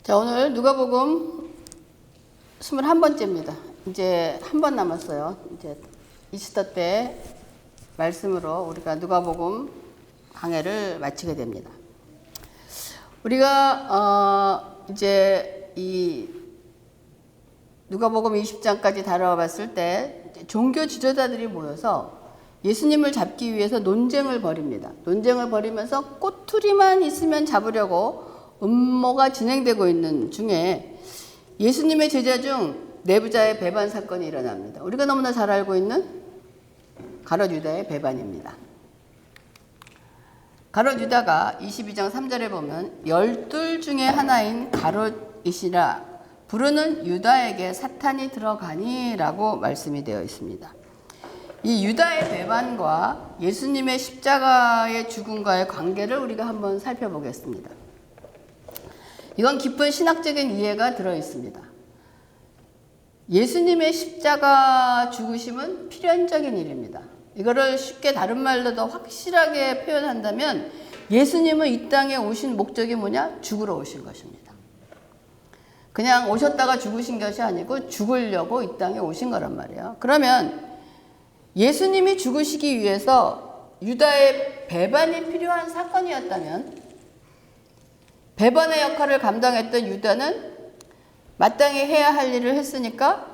자, 오늘 누가복음 21번째입니다. 이제 한 번 남았어요. 이제 이스터 때 말씀으로 우리가 누가복음 강해를 마치게 됩니다. 우리가 이제 이 누가복음 20장까지 다뤄봤을 때 종교 지도자들이 모여서 예수님을 잡기 위해서 논쟁을 벌입니다. 논쟁을 벌이면서 꼬투리만 있으면 잡으려고 음모가 진행되고 있는 중에 예수님의 제자 중 내부자의 배반 사건이 일어납니다. 우리가 너무나 잘 알고 있는 가롯 유다의 배반입니다. 가롯 유다가 22장 3절에 보면 열둘 중에 하나인 가롯이시라 부르는 유다에게 사탄이 들어가니 라고 말씀이 되어 있습니다. 이 유다의 배반과 예수님의 십자가의 죽음과의 관계를 우리가 한번 살펴보겠습니다. 이건 깊은 신학적인 이해가 들어 있습니다. 예수님의 십자가 죽으심은 필연적인 일입니다. 이거를 쉽게 다른 말로 더 확실하게 표현한다면 예수님은 이 땅에 오신 목적이 뭐냐? 죽으러 오신 것입니다. 그냥 오셨다가 죽으신 것이 아니고 죽으려고 이 땅에 오신 거란 말이에요. 그러면 예수님이 죽으시기 위해서 유다의 배반이 필요한 사건이었다면 배반의 역할을 감당했던 유다는 마땅히 해야 할 일을 했으니까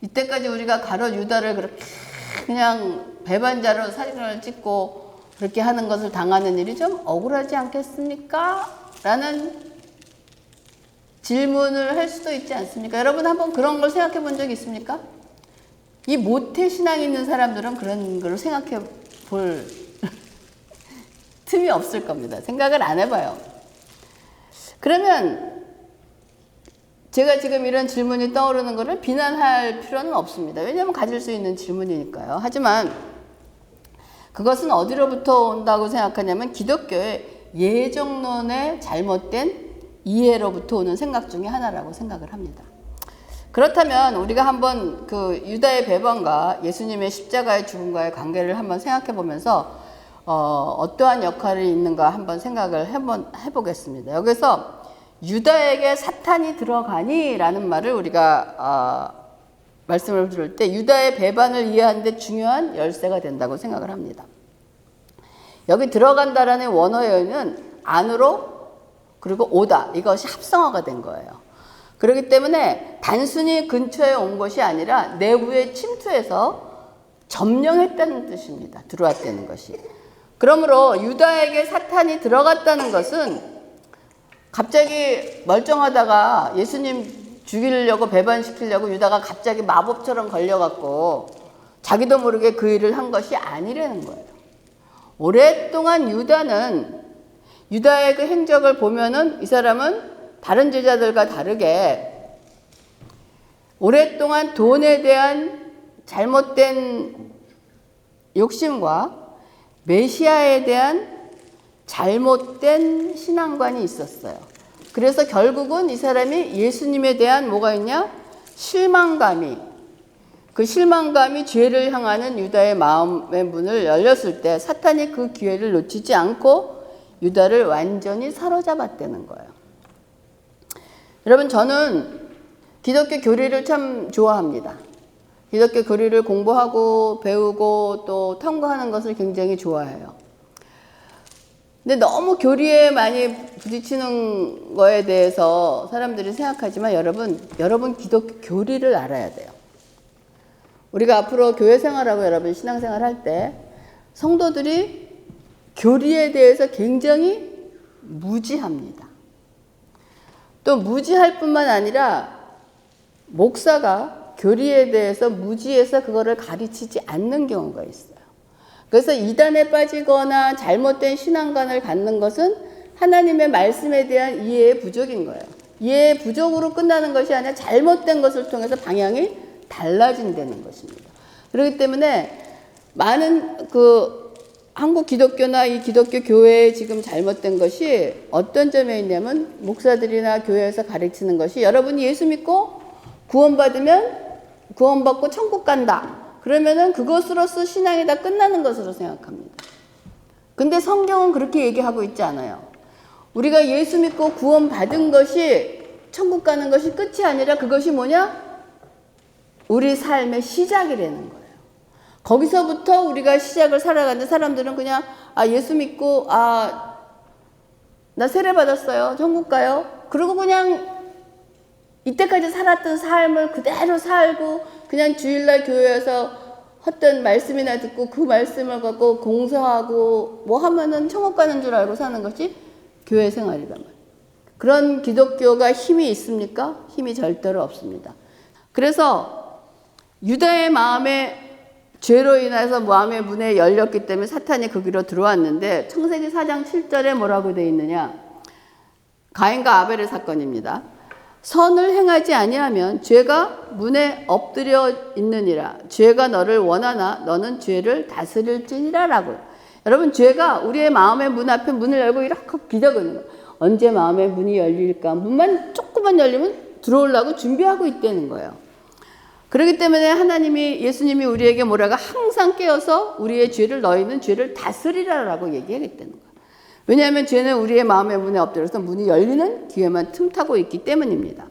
이때까지 우리가 가롯 유다를 그렇게 그냥 배반자로 사진을 찍고 그렇게 하는 것을 당하는 일이 좀 억울하지 않겠습니까? 라는 질문을 할 수도 있지 않습니까? 여러분 한번 그런 걸 생각해 본 적 있습니까? 이 모태신앙이 있는 사람들은 그런 걸 생각해 볼 틈이 없을 겁니다. 생각을 안 해봐요. 그러면 제가 지금 이런 질문이 떠오르는 것을 비난할 필요는 없습니다. 왜냐하면 가질 수 있는 질문이니까요. 하지만 그것은 어디로부터 온다고 생각하냐면 기독교의 예정론의 잘못된 이해로부터 오는 생각 중에 하나라고 생각을 합니다. 그렇다면 우리가 한번 그 유다의 배반과 예수님의 십자가의 죽음과의 관계를 한번 생각해 보면서 어떠한 역할이 있는가 한번 생각을 해보겠습니다. 여기서 유다에게 사탄이 들어가니 라는 말을 우리가 말씀을 들을 때 유다의 배반을 이해하는 데 중요한 열쇠가 된다고 생각을 합니다. 여기 들어간다라는 원어에는 안으로 그리고 오다 이것이 합성어가 된 거예요. 그렇기 때문에 단순히 근처에 온 것이 아니라 내부에 침투해서 점령했다는 뜻입니다. 들어왔다는 것이. 그러므로 유다에게 사탄이 들어갔다는 것은 갑자기 멀쩡하다가 예수님 죽이려고 배반시키려고 유다가 갑자기 마법처럼 걸려갖고 자기도 모르게 그 일을 한 것이 아니라는 거예요. 오랫동안 유다의 그 행적을 보면은 이 사람은 다른 제자들과 다르게 오랫동안 돈에 대한 잘못된 욕심과 메시아에 대한 잘못된 신앙관이 있었어요. 그래서 결국은 이 사람이 예수님에 대한 뭐가 있냐? 실망감이 그 실망감이 죄를 향하는 유다의 마음의 문을 열렸을 때 사탄이 그 기회를 놓치지 않고 유다를 완전히 사로잡았다는 거예요. 여러분 저는 기독교 교리를 참 좋아합니다. 기독교 교리를 공부하고 배우고 또 탐구하는 것을 굉장히 좋아해요. 근데 너무 교리에 많이 부딪히는 거에 대해서 사람들이 생각하지만 여러분 기독교 교리를 알아야 돼요. 우리가 앞으로 교회 생활하고 여러분 신앙생활 할 때 성도들이 교리에 대해서 굉장히 무지합니다. 또 무지할 뿐만 아니라 목사가 교리에 대해서 무지해서 그거를 가르치지 않는 경우가 있어요. 그래서 이단에 빠지거나 잘못된 신앙관을 갖는 것은 하나님의 말씀에 대한 이해의 부족인 거예요. 이해의 부족으로 끝나는 것이 아니라 잘못된 것을 통해서 방향이 달라진다는 것입니다. 그렇기 때문에 많은 한국 기독교나 이 기독교 교회에 지금 잘못된 것이 어떤 점에 있냐면 목사들이나 교회에서 가르치는 것이 여러분이 예수 믿고 구원받고 천국 간다. 그러면은 그것으로서 신앙이 다 끝나는 것으로 생각합니다. 근데 성경은 그렇게 얘기하고 있지 않아요. 우리가 예수 믿고 구원 받은 것이 천국 가는 것이 끝이 아니라 그것이 뭐냐? 우리 삶의 시작이라는 거예요. 거기서부터 우리가 시작을 살아가는 사람들은 그냥 예수 믿고 나 세례 받았어요. 천국 가요. 그리고 그냥 이때까지 살았던 삶을 그대로 살고 그냥 주일날 교회에서 헛된 말씀이나 듣고 그 말씀을 갖고 공서하고 뭐 하면은 천국 가는 줄 알고 사는 것이 교회 생활이란 말이에요. 그런 기독교가 힘이 있습니까? 힘이 절대로 없습니다. 그래서 유다의 마음에 죄로 인해서 마음의 문에 열렸기 때문에 사탄이 거기로 들어왔는데 창세기 4장 7절에 뭐라고 되어 있느냐? 가인과 아벨의 사건입니다. 선을 행하지 아니하면 죄가 문에 엎드려 있느니라. 죄가 너를 원하나 너는 죄를 다스릴지니라 라고요. 여러분, 죄가 우리의 마음의 문 앞에 문을 열고 이렇게 기다리는 거예요. 언제 마음의 문이 열릴까? 문만 조금만 열리면 들어오려고 준비하고 있다는 거예요. 그렇기 때문에 예수님이 우리에게 뭐라고 항상 깨어서 우리의 죄를 너희는 죄를 다스리라라고 얘기하겠다는 거예요. 왜냐하면 죄는 우리의 마음의 문에 엎드려서 문이 열리는 기회만 틈타고 있기 때문입니다.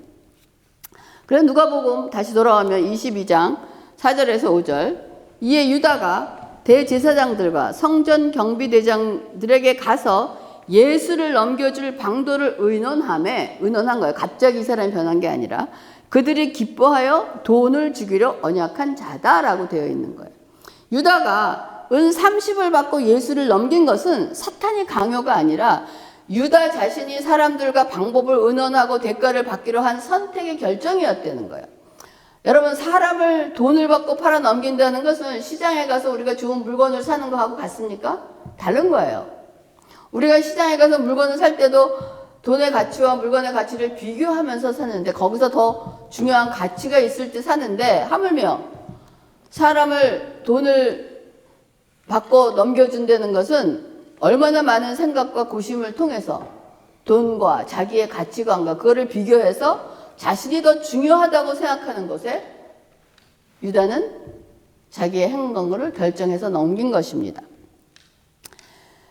그래서 누가복음 다시 돌아오면 22장 4절에서 5절 이에 유다가 대제사장들과 성전 경비대장들에게 가서 예수를 넘겨줄 방도를 의논한 거예요. 갑자기 이 사람이 변한 게 아니라 그들이 기뻐하여 돈을 주기로 언약한 자다라고 되어 있는 거예요. 유다가 은 30을 받고 예수를 넘긴 것은 사탄의 강요가 아니라 유다 자신이 사람들과 방법을 의논하고 대가를 받기로 한 선택의 결정이었다는 거예요. 여러분, 사람을 돈을 받고 팔아 넘긴다는 것은 시장에 가서 우리가 좋은 물건을 사는 거하고 같습니까? 다른 거예요. 우리가 시장에 가서 물건을 살 때도 돈의 가치와 물건의 가치를 비교하면서 사는데 거기서 더 중요한 가치가 있을 때 사는데 하물며 사람을 돈을 받고 넘겨준다는 것은 얼마나 많은 생각과 고심을 통해서 돈과 자기의 가치관과 그거를 비교해서 자신이 더 중요하다고 생각하는 것에 유다는 자기의 행동을 결정해서 넘긴 것입니다.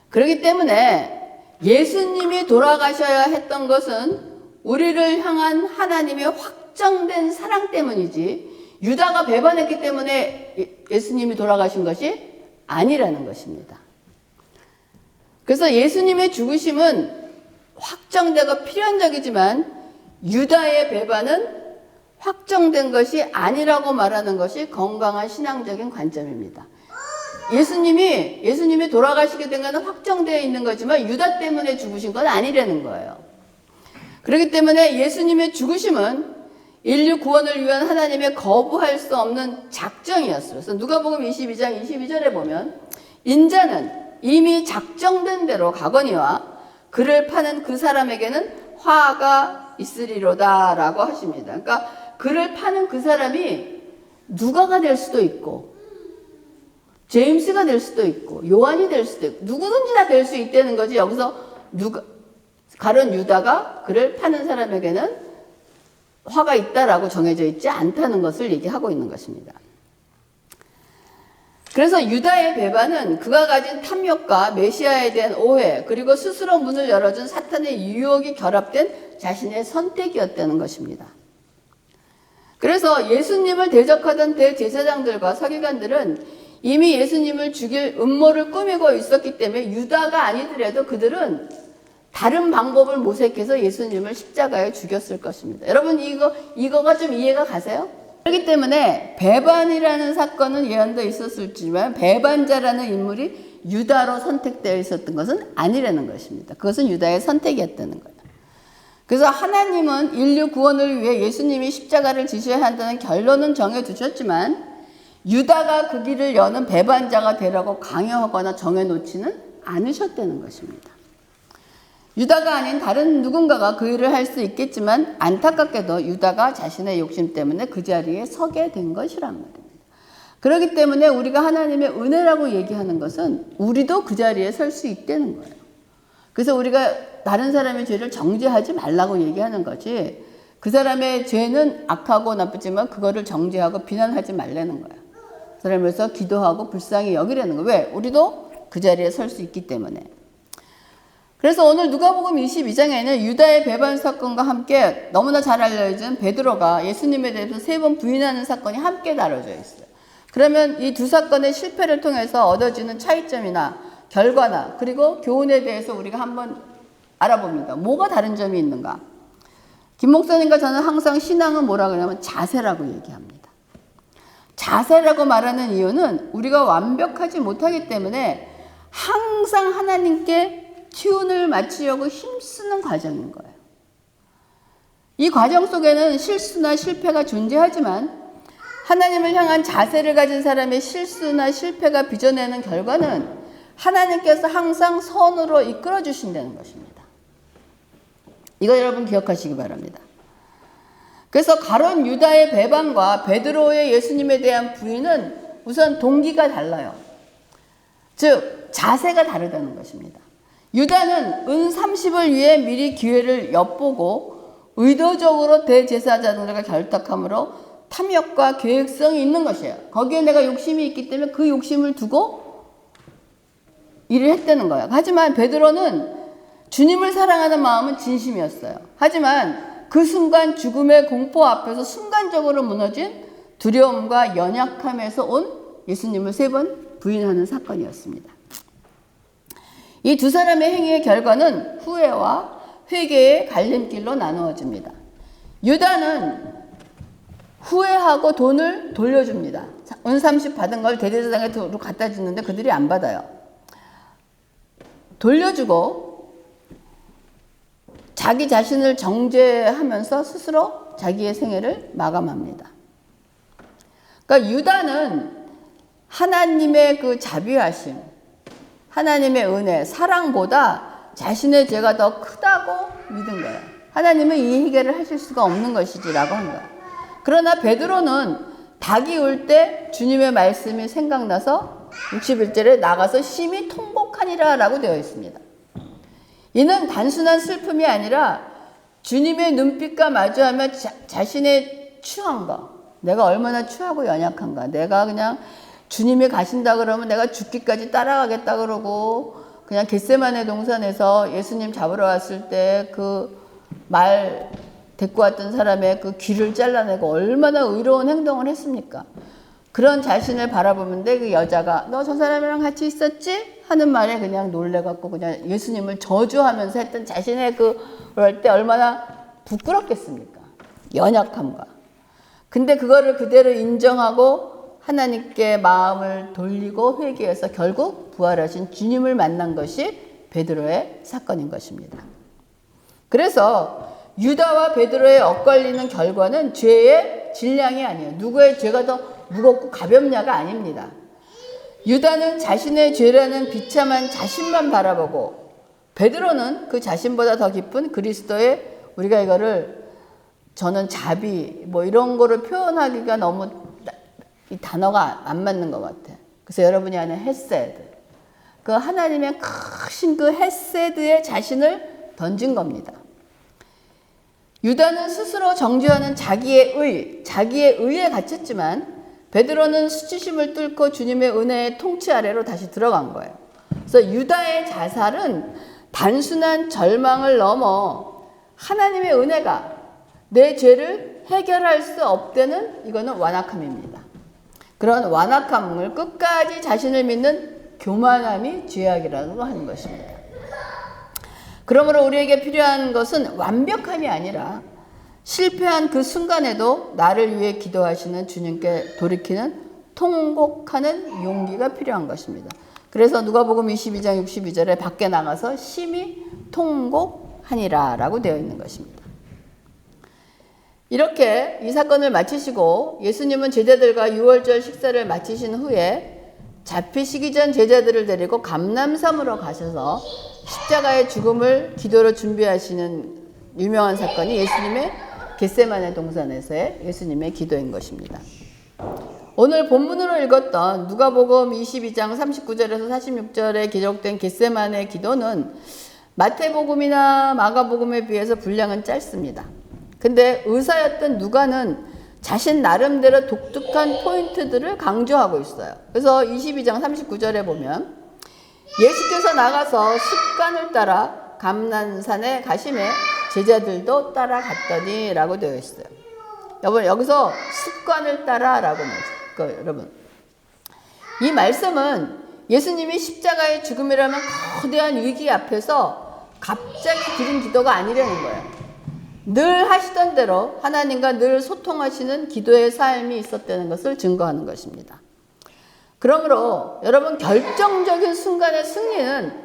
그렇기 때문에 예수님이 돌아가셔야 했던 것은 우리를 향한 하나님의 확정된 사랑 때문이지 유다가 배반했기 때문에 예수님이 돌아가신 것이 아니라는 것입니다. 그래서 예수님의 죽으심은 확정되고 필연적이지만 유다의 배반은 확정된 것이 아니라고 말하는 것이 건강한 신앙적인 관점입니다. 예수님이 돌아가시게 된 것은 확정되어 있는 거지만 유다 때문에 죽으신 건 아니라는 거예요. 그렇기 때문에 예수님의 죽으심은 인류 구원을 위한 하나님의 거부할 수 없는 작정이었어요. 그래서 누가복음 22장 22절에 보면 인자는 이미 작정된 대로 가거니와 그를 파는 그 사람에게는 화가 있으리로다 라고 하십니다. 그러니까 그를 파는 그 사람이 누가가 될 수도 있고 제임스가 될 수도 있고 요한이 될 수도 있고 누구든지 다 될 수 있다는 거지. 여기서 가룟 유다가 그를 파는 사람에게는 화가 있다라고 정해져 있지 않다는 것을 얘기하고 있는 것입니다. 그래서 유다의 배반은 그가 가진 탐욕과 메시아에 대한 오해 그리고 스스로 문을 열어준 사탄의 유혹이 결합된 자신의 선택이었다는 것입니다. 그래서 예수님을 대적하던 대제사장들과 서기관들은 이미 예수님을 죽일 음모를 꾸미고 있었기 때문에 유다가 아니더라도 그들은 다른 방법을 모색해서 예수님을 십자가에 죽였을 것입니다. 여러분 이거가 좀 이해가 가세요? 그렇기 때문에 배반이라는 사건은 예언돼 있었을지만 배반자라는 인물이 유다로 선택되어 있었던 것은 아니라는 것입니다. 그것은 유다의 선택이었다는 거예요. 그래서 하나님은 인류 구원을 위해 예수님이 십자가를 지셔야 한다는 결론은 정해두셨지만 유다가 그 길을 여는 배반자가 되라고 강요하거나 정해놓지는 않으셨다는 것입니다. 유다가 아닌 다른 누군가가 그 일을 할 수 있겠지만 안타깝게도 유다가 자신의 욕심 때문에 그 자리에 서게 된 것이란 말입니다. 그렇기 때문에 우리가 하나님의 은혜라고 얘기하는 것은 우리도 그 자리에 설 수 있다는 거예요. 그래서 우리가 다른 사람의 죄를 정죄하지 말라고 얘기하는 거지 그 사람의 죄는 악하고 나쁘지만 그거를 정죄하고 비난하지 말라는 거예요. 그 사람을 위해서 기도하고 불쌍히 여기라는 거예요. 왜? 우리도 그 자리에 설 수 있기 때문에. 그래서 오늘 누가복음 22장에는 유다의 배반 사건과 함께 너무나 잘 알려진 베드로가 예수님에 대해서 3번 부인하는 사건이 함께 다뤄져 있어요. 그러면 이 두 사건의 실패를 통해서 얻어지는 차이점이나 결과나 그리고 교훈에 대해서 우리가 한번 알아봅니다. 뭐가 다른 점이 있는가? 김 목사님과 저는 항상 신앙은 뭐라 그러냐면 자세라고 얘기합니다. 자세라고 말하는 이유는 우리가 완벽하지 못하기 때문에 항상 하나님께 튠을 맞추려고 힘쓰는 과정인 거예요. 이 과정 속에는 실수나 실패가 존재하지만 하나님을 향한 자세를 가진 사람의 실수나 실패가 빚어내는 결과는 하나님께서 항상 선으로 이끌어 주신다는 것입니다. 이거 여러분 기억하시기 바랍니다. 그래서 가룟 유다의 배반과 베드로의 예수님에 대한 부인은 우선 동기가 달라요. 즉 자세가 다르다는 것입니다. 유다는 은 30을 위해 미리 기회를 엿보고 의도적으로 대제사장들과 결탁함으로 탐욕과 계획성이 있는 것이에요. 거기에 내가 욕심이 있기 때문에 그 욕심을 두고 일을 했다는 거예요. 하지만 베드로는 주님을 사랑하는 마음은 진심이었어요. 하지만 그 순간 죽음의 공포 앞에서 순간적으로 무너진 두려움과 연약함에서 온 예수님을 3번 부인하는 사건이었습니다. 이 두 사람의 행위의 결과는 후회와 회개의 갈림길로 나누어집니다. 유다는 후회하고 돈을 돌려줍니다. 은 30 받은 걸 대제사장에 갖다 주는데 그들이 안 받아요. 돌려주고 자기 자신을 정죄하면서 스스로 자기의 생애를 마감합니다. 그러니까 유다는 하나님의 그 자비하심, 하나님의 은혜, 사랑보다 자신의 죄가 더 크다고 믿은 거예요. 하나님은 이 해결을 하실 수가 없는 것이지라고 한 거예요. 그러나 베드로는 닭이 울 때 주님의 말씀이 생각나서 61절에 나가서 심히 통곡하니라 라고 되어 있습니다. 이는 단순한 슬픔이 아니라 주님의 눈빛과 마주하며 자신의 추한가, 내가 얼마나 추하고 연약한가, 내가 그냥 주님이 가신다 그러면 내가 죽기까지 따라가겠다 그러고 그냥 겟세마네 동산에서 예수님 잡으러 왔을 때 그 말 데리고 왔던 사람의 그 귀를 잘라내고 얼마나 의로운 행동을 했습니까? 그런 자신을 바라보는데 그 여자가 너 저 사람이랑 같이 있었지? 하는 말에 그냥 놀래갖고 그냥 예수님을 저주하면서 했던 자신의 그럴 때 얼마나 부끄럽겠습니까? 연약함과. 근데 그거를 그대로 인정하고 하나님께 마음을 돌리고 회개해서 결국 부활하신 주님을 만난 것이 베드로의 사건인 것입니다. 그래서 유다와 베드로의 엇갈리는 결과는 죄의 질량이 아니에요. 누구의 죄가 더 무겁고 가볍냐가 아닙니다. 유다는 자신의 죄라는 비참한 자신만 바라보고 베드로는 그 자신보다 더 깊은 그리스도의, 우리가 이거를 저는 자비 뭐 이런 거를 표현하기가 너무 이 단어가 안 맞는 것 같아요. 그래서 여러분이 아는 헤세드, 그 하나님의 크신 그 헤세드의 자신을 던진 겁니다. 유다는 스스로 정죄하는 자기의 의에 갇혔지만 베드로는 수치심을 뚫고 주님의 은혜의 통치 아래로 다시 들어간 거예요. 그래서 유다의 자살은 단순한 절망을 넘어 하나님의 은혜가 내 죄를 해결할 수 없다는, 이거는 완악함입니다. 그런 완악함을 끝까지 자신을 믿는 교만함이 죄악이라고 하는 것입니다. 그러므로 우리에게 필요한 것은 완벽함이 아니라 실패한 그 순간에도 나를 위해 기도하시는 주님께 돌이키는 통곡하는 용기가 필요한 것입니다. 그래서 누가복음 22장 62절에 밖에 나가서 심히 통곡하니라 라고 되어 있는 것입니다. 이렇게 이 사건을 마치시고 예수님은 제자들과 유월절 식사를 마치신 후에 잡히시기 전 제자들을 데리고 감람산으로 가셔서 십자가의 죽음을 기도로 준비하시는 유명한 사건이 예수님의 겟세마네 동산에서의 예수님의 기도인 것입니다. 오늘 본문으로 읽었던 누가복음 22장 39절에서 46절에 기록된 겟세마네 기도는 마태복음이나 마가복음에 비해서 분량은 짧습니다. 근데 의사였던 누가는 자신 나름대로 독특한 포인트들을 강조하고 있어요. 그래서 22장 39절에 보면 예수께서 나가서 습관을 따라 감난산에 가심에 제자들도 따라갔더니 라고 되어 있어요. 여기서 습관을 따라라고 말해요. 여러분, 이 말씀은 예수님이 십자가의 죽음이라면 거대한 위기 앞에서 갑자기 드린 기도가 아니라는 거예요. 늘 하시던 대로 하나님과 늘 소통하시는 기도의 삶이 있었다는 것을 증거하는 것입니다. 그러므로 여러분, 결정적인 순간의 승리는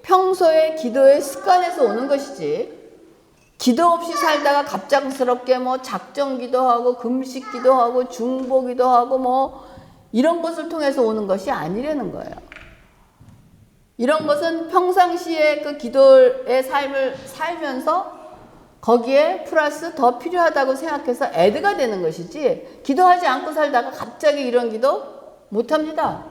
평소의 기도의 습관에서 오는 것이지, 기도 없이 살다가 갑작스럽게 작정 기도하고 금식 기도하고 중보 기도하고 이런 것을 통해서 오는 것이 아니라는 거예요. 이런 것은 평상시에 그 기도의 삶을 살면서 거기에 플러스 더 필요하다고 생각해서 애드가 되는 것이지, 기도하지 않고 살다가 갑자기 이런 기도 못합니다.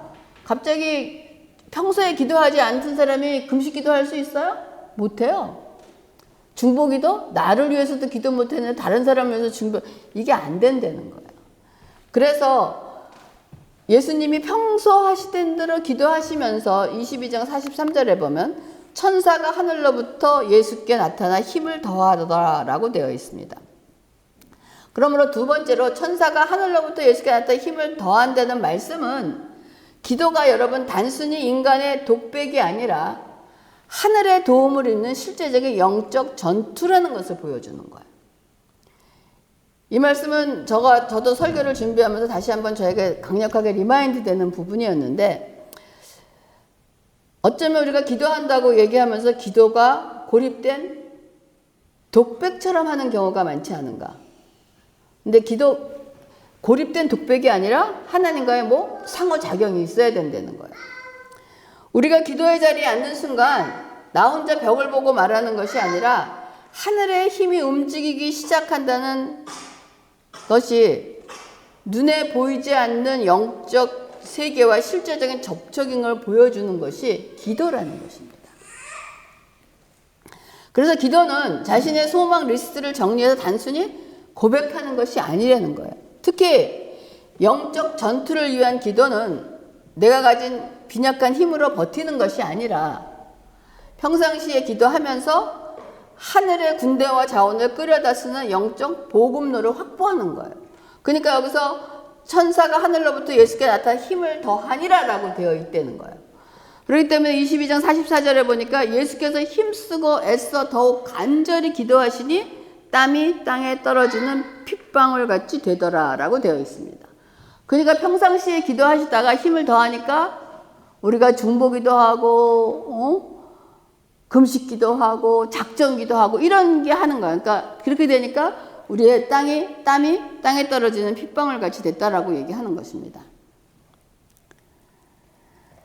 갑자기 평소에 기도하지 않던 사람이 금식 기도할 수 있어요? 못해요. 중보기도? 나를 위해서도 기도 못했는데 다른 사람을 위해서 중보, 이게 안 된다는 거예요. 그래서 예수님이 평소 하시던 대로 기도하시면서 22장 43절에 보면 천사가 하늘로부터 예수께 나타나 힘을 더하더라라고 되어 있습니다. 그러므로 두 번째로 천사가 하늘로부터 예수께 나타나 힘을 더한다는 말씀은, 기도가 여러분 단순히 인간의 독백이 아니라 하늘의 도움을 잇는 실제적인 영적 전투라는 것을 보여주는 거예요. 이 말씀은 저도 설교를 준비하면서 다시 한번 저에게 강력하게 리마인드 되는 부분이었는데, 어쩌면 우리가 기도한다고 얘기하면서 기도가 고립된 독백처럼 하는 경우가 많지 않은가. 근데 고립된 독백이 아니라 하나님과의 상호작용이 있어야 된다는 거예요. 우리가 기도의 자리에 앉는 순간 나 혼자 벽을 보고 말하는 것이 아니라 하늘의 힘이 움직이기 시작한다는 것이 눈에 보이지 않는 영적 세계와 실제적인 접촉임을 보여주는 것이 기도라는 것입니다. 그래서 기도는 자신의 소망 리스트를 정리해서 단순히 고백하는 것이 아니라는 거예요. 특히 영적 전투를 위한 기도는 내가 가진 빈약한 힘으로 버티는 것이 아니라 평상시에 기도하면서 하늘의 군대와 자원을 끌어다 쓰는 영적 보급로를 확보하는 거예요. 그러니까 여기서 천사가 하늘로부터 예수께 나타나 힘을 더하니라 라고 되어 있다는 거예요. 그렇기 때문에 22장 44절에 보니까 예수께서 힘쓰고 애써 더욱 간절히 기도하시니 땀이 땅에 떨어지는 핏방울 같이 되더라 라고 되어 있습니다. 그러니까 평상시에 기도하시다가 힘을 더하니까 우리가 중보기도 하고 금식기도 하고 작정기도 하고 이런 게 하는 거야. 그러니까 그렇게 되니까 우리의 땀이 땅에 떨어지는 핏방울 같이 됐다라고 얘기하는 것입니다.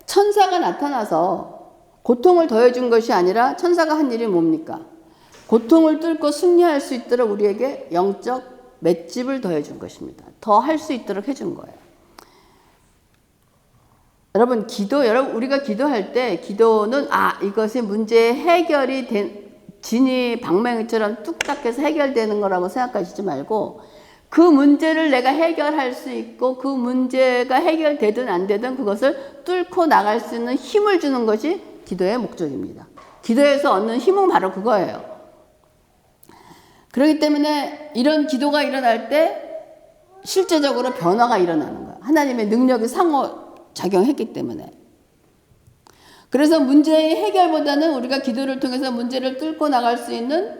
천사가 나타나서 고통을 더해준 것이 아니라 천사가 한 일이 뭡니까? 고통을 뚫고 승리할 수 있도록 우리에게 영적 맷집을 더해준 것입니다. 더 할 수 있도록 해준 거예요. 여러분, 우리가 기도할 때 기도는 이것이 문제의 해결이 진이 방망이처럼 뚝딱 해서 해결되는 거라고 생각하시지 말고, 그 문제를 내가 해결할 수 있고 그 문제가 해결되든 안 되든 그것을 뚫고 나갈 수 있는 힘을 주는 것이 기도의 목적입니다. 기도에서 얻는 힘은 바로 그거예요. 그렇기 때문에 이런 기도가 일어날 때 실제적으로 변화가 일어나는 거예요. 하나님의 능력이 상호작용했기 때문에. 그래서 문제의 해결보다는 우리가 기도를 통해서 문제를 뚫고 나갈 수 있는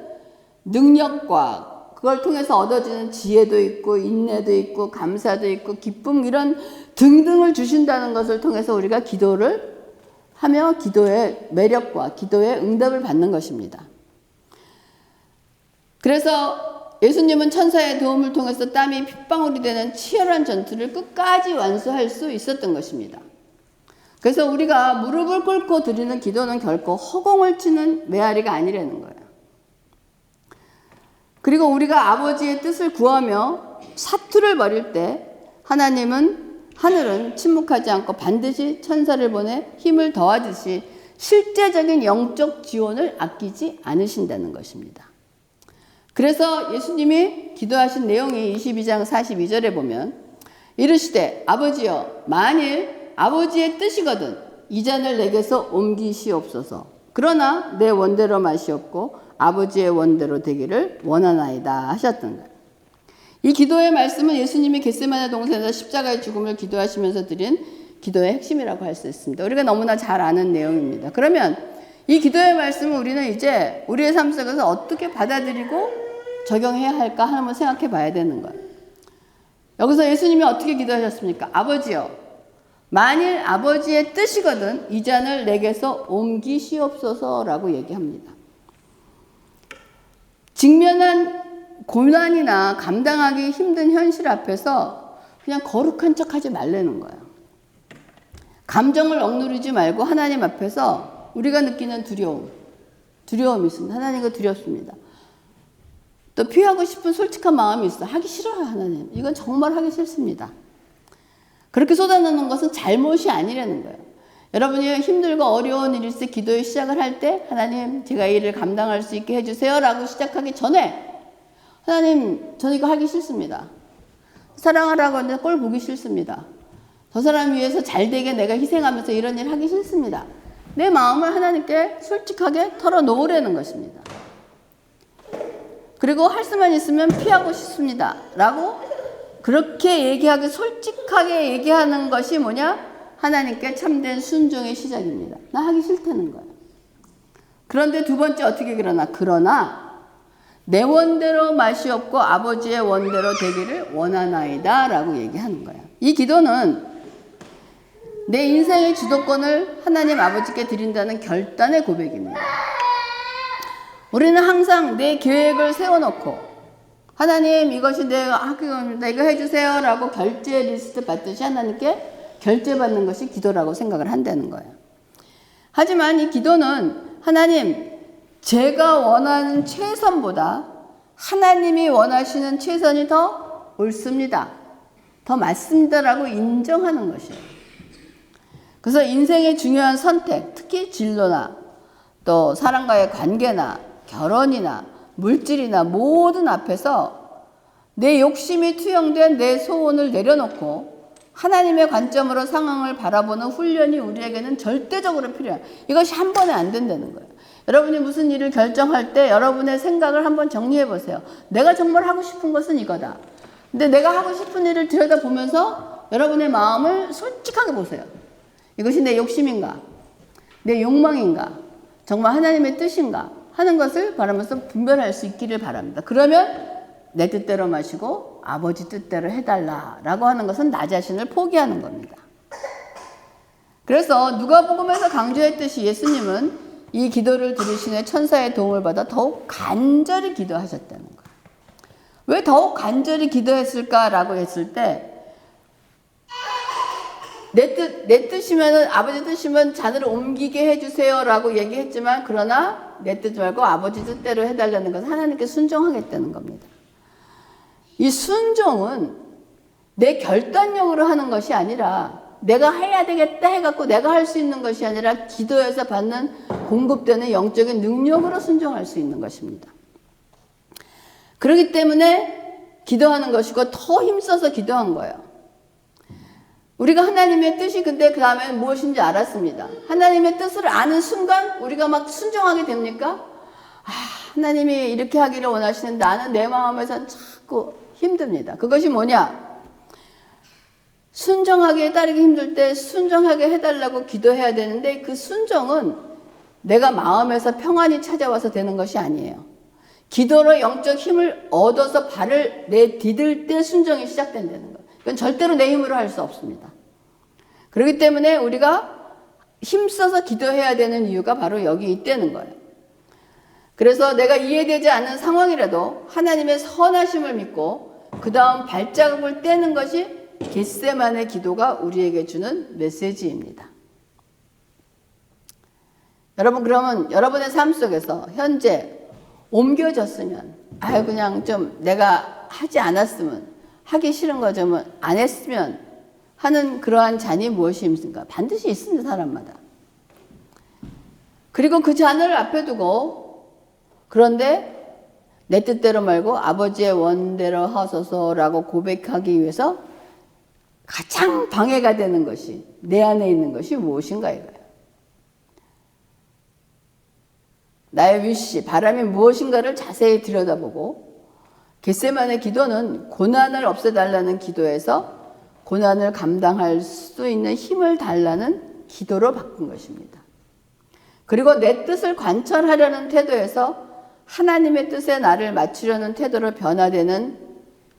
능력과 그걸 통해서 얻어지는 지혜도 있고 인내도 있고 감사도 있고 기쁨 이런 등등을 주신다는 것을 통해서 우리가 기도를 하며 기도의 매력과 기도의 응답을 받는 것입니다. 그래서 예수님은 천사의 도움을 통해서 땀이 핏방울이 되는 치열한 전투를 끝까지 완수할 수 있었던 것입니다. 그래서 우리가 무릎을 꿇고 드리는 기도는 결코 허공을 치는 메아리가 아니라는 거예요. 그리고 우리가 아버지의 뜻을 구하며 사투를 벌일 때 하늘은 침묵하지 않고 반드시 천사를 보내 힘을 더하듯이 실제적인 영적 지원을 아끼지 않으신다는 것입니다. 그래서 예수님이 기도하신 내용이 22장 42절에 보면 이르시되 아버지여 만일 아버지의 뜻이거든 이 잔을 내게서 옮기시옵소서. 그러나 내 원대로 마시옵고 아버지의 원대로 되기를 원하나이다 하셨던 거예요. 이 기도의 말씀은 예수님이 겟세마네 동산에서 십자가의 죽음을 기도하시면서 드린 기도의 핵심이라고 할 수 있습니다. 우리가 너무나 잘 아는 내용입니다. 그러면 이 기도의 말씀을 우리는 이제 우리의 삶 속에서 어떻게 받아들이고 적용해야 할까 한번 생각해 봐야 되는 거예요. 여기서 예수님이 어떻게 기도하셨습니까? 아버지여, 만일 아버지의 뜻이거든 이 잔을 내게서 옮기시옵소서라고 얘기합니다. 직면한 고난이나 감당하기 힘든 현실 앞에서 그냥 거룩한 척 하지 말라는 거예요. 감정을 억누르지 말고 하나님 앞에서 우리가 느끼는 두려움이 있습니다. 하나님과 두렵습니다. 또 피하고 싶은 솔직한 마음이 있어. 하기 싫어요, 하나님. 이건 정말 하기 싫습니다. 그렇게 쏟아내는 것은 잘못이 아니라는 거예요. 여러분이 힘들고 어려운 일일 때 기도의 시작을 할 때 하나님 제가 이 일을 감당할 수 있게 해주세요 라고 시작하기 전에 하나님 저는 이거 하기 싫습니다. 사랑하라고 하는데 꼴 보기 싫습니다. 저 사람 위해서 잘 되게 내가 희생하면서 이런 일 하기 싫습니다. 내 마음을 하나님께 솔직하게 털어놓으라는 것입니다. 그리고 할 수만 있으면 피하고 싶습니다 라고 그렇게 얘기하기 솔직하게 얘기하는 것이 뭐냐? 하나님께 참된 순종의 시작입니다. 나 하기 싫다는 거예요. 그런데 두 번째 어떻게 그러나 내 원대로 마시옵고 아버지의 원대로 되기를 원하나이다 라고 얘기하는 거예요. 이 기도는 내 인생의 주도권을 하나님 아버지께 드린다는 결단의 고백입니다. 우리는 항상 내 계획을 세워놓고 하나님 이것이 내가 하기 겁니다. 이거 해주세요 라고 결제 리스트 받듯이 하나님께 결제받는 것이 기도라고 생각을 한다는 거예요. 하지만 이 기도는 하나님 제가 원하는 최선보다 하나님이 원하시는 최선이 더 옳습니다. 더 맞습니다라고 인정하는 것이에요. 그래서 인생의 중요한 선택, 특히 진로나 또 사람과의 관계나 결혼이나 물질이나 모든 앞에서 내 욕심이 투영된 내 소원을 내려놓고 하나님의 관점으로 상황을 바라보는 훈련이 우리에게는 절대적으로 필요해요. 이것이 한 번에 안 된다는 거예요. 여러분이 무슨 일을 결정할 때 여러분의 생각을 한번 정리해 보세요. 내가 정말 하고 싶은 것은 이거다. 근데 내가 하고 싶은 일을 들여다보면서 여러분의 마음을 솔직하게 보세요. 이것이 내 욕심인가? 내 욕망인가? 정말 하나님의 뜻인가? 하는 것을 바라면서 분별할 수 있기를 바랍니다. 그러면 내 뜻대로 마시고 아버지 뜻대로 해달라라고 하는 것은 나 자신을 포기하는 겁니다. 그래서 누가복음에서 강조했듯이 예수님은 이 기도를 들으시는 천사의 도움을 받아 더욱 간절히 기도하셨다는 거예요. 왜 더욱 간절히 기도했을까라고 했을 때 내 뜻이면 아버지 뜻이면 잔을 옮기게 해주세요라고 얘기했지만 그러나 내 뜻 말고 아버지 뜻대로 해달라는 것은 하나님께 순종하겠다는 겁니다. 이 순종은 내 결단력으로 하는 것이 아니라 내가 해야 되겠다 해갖고 내가 할 수 있는 것이 아니라 기도에서 받는 공급되는 영적인 능력으로 순종할 수 있는 것입니다. 그렇기 때문에 기도하는 것이고 더 힘써서 기도한 거예요. 우리가 하나님의 뜻이 근데 그 다음에 무엇인지 알았습니다. 하나님의 뜻을 아는 순간 우리가 막 순종하게 됩니까? 하나님이 이렇게 하기를 원하시는데 나는 내 마음에서 자꾸 힘듭니다. 그것이 뭐냐? 순종하기에 따르기 힘들 때 순종하게 해달라고 기도해야 되는데 그 순종은 내가 마음에서 평안이 찾아와서 되는 것이 아니에요. 기도로 영적 힘을 얻어서 발을 내디딜 때 순종이 시작된다는 거예요. 이건 절대로 내 힘으로 할 수 없습니다. 그렇기 때문에 우리가 힘써서 기도해야 되는 이유가 바로 여기 있다는 거예요. 그래서 내가 이해되지 않는 상황이라도 하나님의 선하심을 믿고 그 다음 발자국을 떼는 것이 겟세마네 기도가 우리에게 주는 메시지입니다. 여러분 그러면 여러분의 삶 속에서 현재 옮겨졌으면 그냥 좀 내가 하지 않았으면 하기 싫은 거 좀 안 했으면 하는 그러한 잔이 무엇이 있습니까? 반드시 있습니다. 사람마다. 그리고 그 잔을 앞에 두고 그런데 내 뜻대로 말고 아버지의 원대로 하소서라고 고백하기 위해서 가장 방해가 되는 것이 내 안에 있는 것이 무엇인가 이거예요. 나의 위시, 바람이 무엇인가를 자세히 들여다보고 겟세마네 기도는 고난을 없애달라는 기도에서 고난을 감당할 수 있는 힘을 달라는 기도로 바꾼 것입니다. 그리고 내 뜻을 관철하려는 태도에서 하나님의 뜻에 나를 맞추려는 태도로 변화되는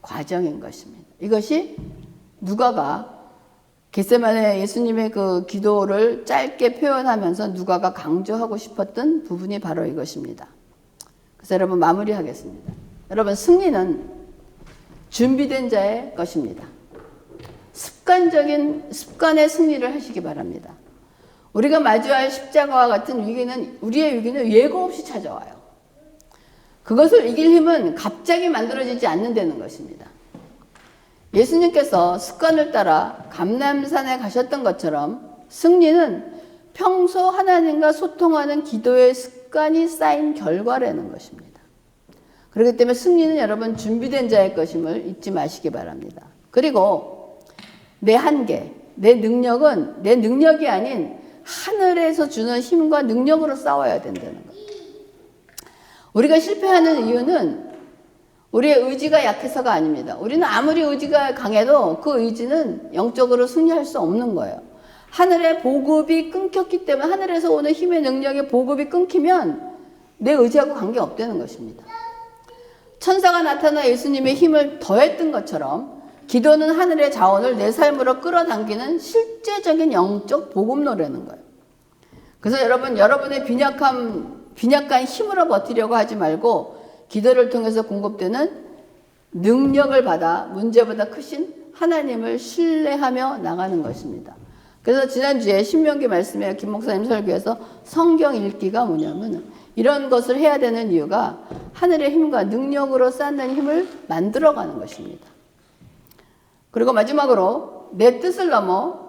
과정인 것입니다. 이것이 누가가 겟세마네 예수님의 그 기도를 짧게 표현하면서 누가가 강조하고 싶었던 부분이 바로 이것입니다. 그래서 여러분 마무리하겠습니다. 여러분 승리는 준비된 자의 것입니다. 습관의 승리를 하시기 바랍니다. 우리가 마주할 십자가와 같은 위기는 우리의 위기는 예고 없이 찾아와요. 그것을 이길 힘은 갑자기 만들어지지 않는다는 것입니다. 예수님께서 습관을 따라 감람산에 가셨던 것처럼 승리는 평소 하나님과 소통하는 기도의 습관이 쌓인 결과라는 것입니다. 그렇기 때문에 승리는 여러분 준비된 자의 것임을 잊지 마시기 바랍니다. 그리고 내 한계, 내 능력은 내 능력이 아닌 하늘에서 주는 힘과 능력으로 싸워야 된다는 것. 우리가 실패하는 이유는 우리의 의지가 약해서가 아닙니다. 우리는 아무리 의지가 강해도 그 의지는 영적으로 승리할 수 없는 거예요. 하늘의 보급이 끊겼기 때문에 하늘에서 오는 힘의 능력의 보급이 끊기면 내 의지하고 관계없다는 것입니다. 천사가 나타나 예수님의 힘을 더했던 것처럼 기도는 하늘의 자원을 내 삶으로 끌어당기는 실제적인 영적 보급로라는 거예요. 그래서 여러분의 빈약한 힘으로 버티려고 하지 말고 기도를 통해서 공급되는 능력을 받아 문제보다 크신 하나님을 신뢰하며 나가는 것입니다. 그래서 지난주에 신명기 말씀에 김 목사님 설교에서 성경 읽기가 뭐냐면 이런 것을 해야 되는 이유가 하늘의 힘과 능력으로 쌓는 힘을 만들어가는 것입니다. 그리고 마지막으로 내 뜻을 넘어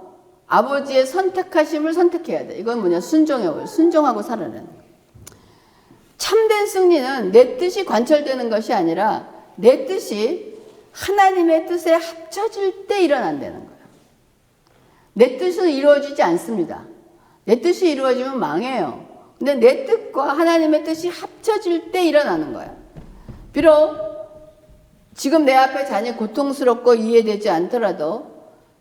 아버지의 선택하심을 선택해야 돼. 이건 뭐냐? 순종하고 살아내는 거예요. 참된 승리는 내 뜻이 관철되는 것이 아니라 내 뜻이 하나님의 뜻에 합쳐질 때 일어난다는 거예요. 내 뜻은 이루어지지 않습니다. 내 뜻이 이루어지면 망해요. 근데 내 뜻과 하나님의 뜻이 합쳐질 때 일어나는 거예요. 비록 지금 내 앞에 자녀 고통스럽고 이해되지 않더라도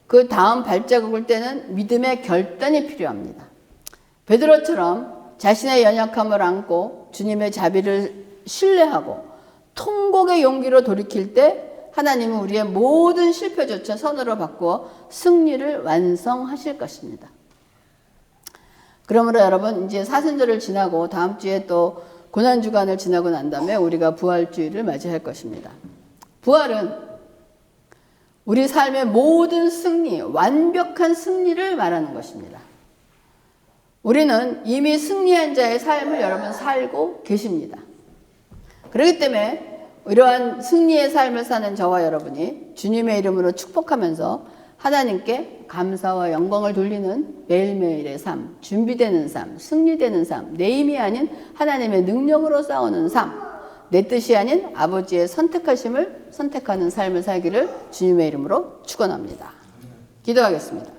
그 다음 발자국을 떼는 믿음의 결단이 필요합니다. 베드로처럼 자신의 연약함을 안고 주님의 자비를 신뢰하고 통곡의 용기로 돌이킬 때 하나님은 우리의 모든 실패조차 선으로 바꾸어 승리를 완성하실 것입니다. 그러므로 여러분 이제 사순절을 지나고 다음 주에 또 고난주간을 지나고 난 다음에 우리가 부활주일을 맞이할 것입니다. 부활은 우리 삶의 모든 승리, 완벽한 승리를 말하는 것입니다. 우리는 이미 승리한 자의 삶을 여러분 살고 계십니다. 그렇기 때문에 이러한 승리의 삶을 사는 저와 여러분이 주님의 이름으로 축복하면서 하나님께 감사와 영광을 돌리는 매일매일의 삶, 준비되는 삶, 승리되는 삶, 내 힘이 아닌 하나님의 능력으로 싸우는 삶, 내 뜻이 아닌 아버지의 선택하심을 선택하는 삶을 살기를 주님의 이름으로 축원합니다. 기도하겠습니다.